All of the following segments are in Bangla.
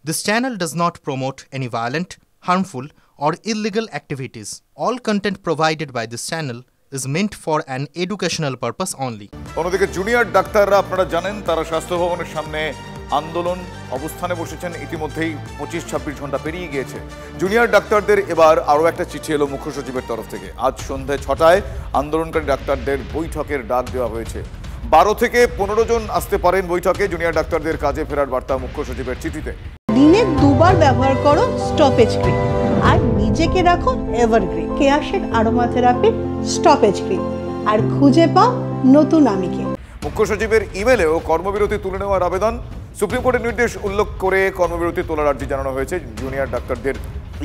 This channel does not promote any violent, harmful, or illegal activities. All content provided by this channel is meant for an educational purpose only. অন্যদিকে জুনিয়র ডাক্তাররা আপনারা জানেন তারা স্বাস্থ্য ভবনের সামনে আন্দোলন অবস্থানে বসেছেন। ইতিমধ্যেই 25-26 ঘন্টা পেরিয়ে গিয়েছে। জুনিয়র ডাক্তারদের এবার আরও একটা চিঠি এলো মুখ্য সচিবের তরফ থেকে। আজ সন্ধ্যে 6টায় আন্দোলনকারী ডাক্তারদের বৈঠকের ডাক দেওয়া হয়েছে। 12 থেকে 15 জন আসতে পারেন বৈঠকে। জুনিয়র ডাক্তারদের কাজে ফেরার বার্তা মুখ্য সচিবের চিঠিতে। দিনে দুবার ব্যবহার করো স্টপেজ ক্রিম আর নিজেকে রাখো evergreen Keya Seth aromatherapy stopage cream আর খুঁজে পাও নতুন আমিকে। মুখ্য সচিবের ইমেলেও কর্মবিরতি তুলে নেওয়ার আবেদন। সুপ্রিম কোর্টের নির্দেশ উল্লেখ করে কর্মবিরতি তোলার আর্জি জানানো হয়েছে। জুনিয়র ডাক্তারদের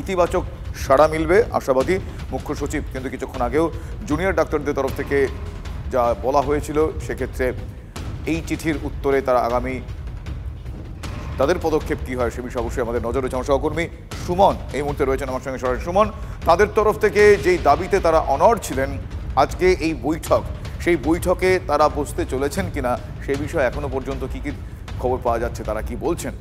ইতিবাচক সাড়া মিলবে আশাবাদী মুখ্য সচিব। কিন্তু কিছুক্ষণ আগেও জুনিয়র ডাক্তারদের তরফ থেকে যা বলা হয়েছিল সেক্ষেত্রে এই চিঠির উত্তরে তারা আগামী তাদের পদক্ষেপ কী হয় সে বিষয়ে অবশ্যই আমাদের নজর রয়েছে। আমার সহকর্মী সুমন এই মুহূর্তে রয়েছেন আমার সঙ্গে সরাসরি। সুমন, তাদের তরফ থেকে যেই দাবিতে তারা অনড় ছিলেন আজকে এই বৈঠক, সেই বৈঠকে তারা বসতে চলেছেন কিনা সে বিষয়ে এখনো পর্যন্ত কি কি খবর পাওয়া যাচ্ছে, তারা কি বলছেন?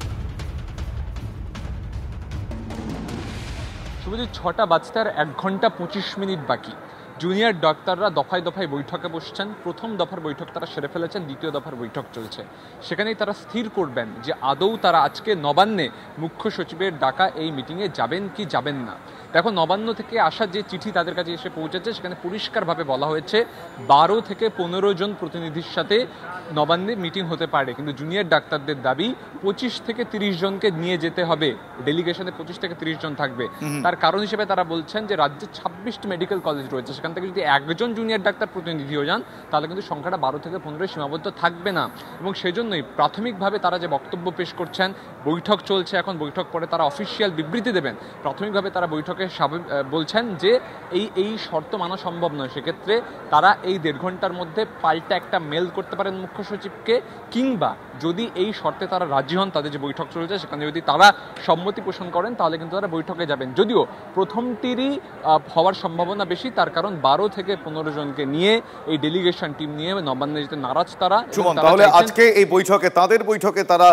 শুভজিৎ, 6টা বাজতে আর 1 ঘন্টা 25 মিনিট বাকি। জুনিয়র ডাক্তাররা দফায় দফায় বৈঠকে বসছেন। প্রথম দফার বৈঠক তারা সেরে ফেলেছেন, দ্বিতীয় দফার বৈঠক চলছে। সেখানেই তারা স্থির করবেন যে আদৌ তারা আজকে নবান্নে মুখ্য সচিবের ডাকা এই মিটিংয়ে যাবেন কি যাবেন না। দেখো, নবান্ন থেকে আসা যে চিঠি তাদের কাছে এসে পৌঁছেছে সেখানে পরিষ্কারভাবে বলা হয়েছে 12 থেকে 15 জন প্রতিনিধির সাথে নবান্নে মিটিং হতে পারে, কিন্তু জুনিয়র ডাক্তারদের দাবি 25 থেকে 30 জনকে নিয়ে যেতে হবে। ডেলিগেশনে 25 থেকে 30 জন থাকবে। তার কারণ হিসেবে তারা বলছেন যে রাজ্যে 26টি মেডিকেল কলেজ রয়েছে, সেখান থেকে যদি একজন জুনিয়র ডাক্তার প্রতিনিধি হয়ে যান তাহলে কিন্তু সংখ্যাটা 12 থেকে 15 সীমাবদ্ধ থাকবে না। এবং সেজন্যই প্রাথমিকভাবে তারা যে বক্তব্য পেশ করছেন, বৈঠক চলছে এখন, বৈঠক পরে তারা অফিসিয়াল বিবৃতি দেবেন। প্রাথমিকভাবে তারা বৈঠকে বলছেন যে এই শর্ত মানা সম্ভব নয়। সেক্ষেত্রে তারা এই 1.5 ঘন্টার মধ্যে পাল্টা একটা মেল করতে পারেন মুখ্য সচিবকে, কিংবা যদি এই শর্তে তারা রাজি হন, তাদের যে বৈঠক চলছে সেখানে যদি তারা সম্মতি পোষণ করেন তাহলে কিন্তু তারা বৈঠকে যাবেন। যদিও প্রথমটিরই হওয়ার সম্ভাবনা বেশি, তার কারণ 12 থেকে 15 জনকে নিয়ে এই ডেলিগেশন টিম নিয়ে নবান্নে যেতে নারাজ তারা। তাহলে আজকে এই বৈঠকে তাদের বৈঠকে তারা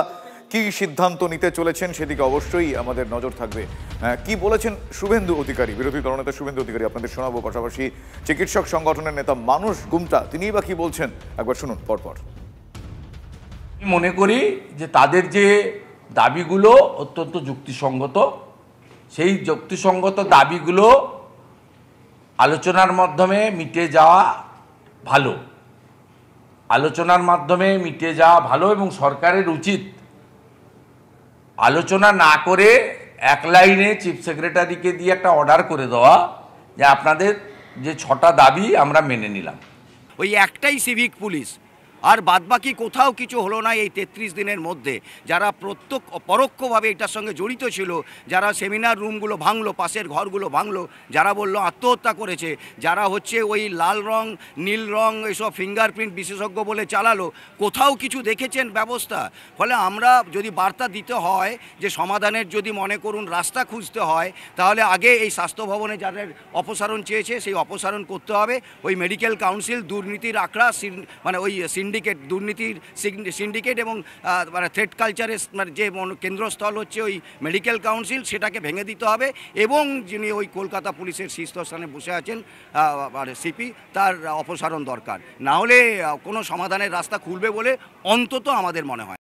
কি সিদ্ধান্ত নিতে চলেছেন সেদিকে অবশ্যই আমাদের নজর থাকবে। কি বলেছেন শুভেন্দু অধিকারী, বিরোধী দলনেতা শুভেন্দু অধিকারী, আপনাদের শোনাবো। পাশাপাশি চিকিৎসক সংগঠনের নেতা মানুষ গুমটা তিনি বা কি বলছেন একবার শুনুন পরপর। আমি মনে করি যে তাদের যে দাবিগুলো অত্যন্ত যুক্তিসঙ্গত, সেই যুক্তিসঙ্গত দাবিগুলো আলোচনার মাধ্যমে মিটে যাওয়া ভালো, আলোচনার মাধ্যমে মিটে যাওয়া ভালো। এবং সরকারের উচিত আলোচনা না করে এক লাইনে চিফ সেক্রেটারিকে দিয়ে একটা অর্ডার করে দেওয়া যে আপনাদের যে 6টা দাবি আমরা মেনে নিলাম। ওই একটাই সিভিক পুলিশ, আর বাদবাকি কোথাও কিছু হলো না এই 33 দিনের মধ্যে। যারা প্রত্যক্ষ পরোক্ষভাবে এটার সঙ্গে জড়িত ছিল, যারা সেমিনার রুমগুলো ভাঙলো, পাশের ঘরগুলো ভাঙলো, যারা বলল আত্মহত্যা করেছে, যারা হচ্ছে ওই লাল রং নীল রং এসব ফিঙ্গারপ্রিন্ট বিশেষজ্ঞ বলে চালালো, কোথাও কিছু দেখেছেন ব্যবস্থা? ফলে আমরা যদি বার্তা দিতে হয় যে সমাধানের যদি মনে করুন রাস্তা খুঁজতে হয়, তাহলে আগে এই স্বাস্থ্য ভবনে যাদের অপসারণ চেয়েছে সেই অপসারণ করতে হবে। ওই মেডিকেল কাউন্সিল দুর্নীতির আখড়া, মানে ওই সিন্ডিকেট, দুর্নীতির সিন্ডিকেট এবং মানে থ্রেড কালচারের মানে যে কেন্দ্রস্থল হচ্ছে ওই মেডিকেল কাউন্সিল, সেটাকে ভেঙে দিতে হবে। এবং যিনি ওই কলকাতা পুলিশের শীর্ষস্থানে বসে আছেন মানে সিপি, তার অপসারণ দরকার। না হলে কোনো সমাধানের রাস্তা খুলবে বলে অন্তত আমাদের মনে হয়।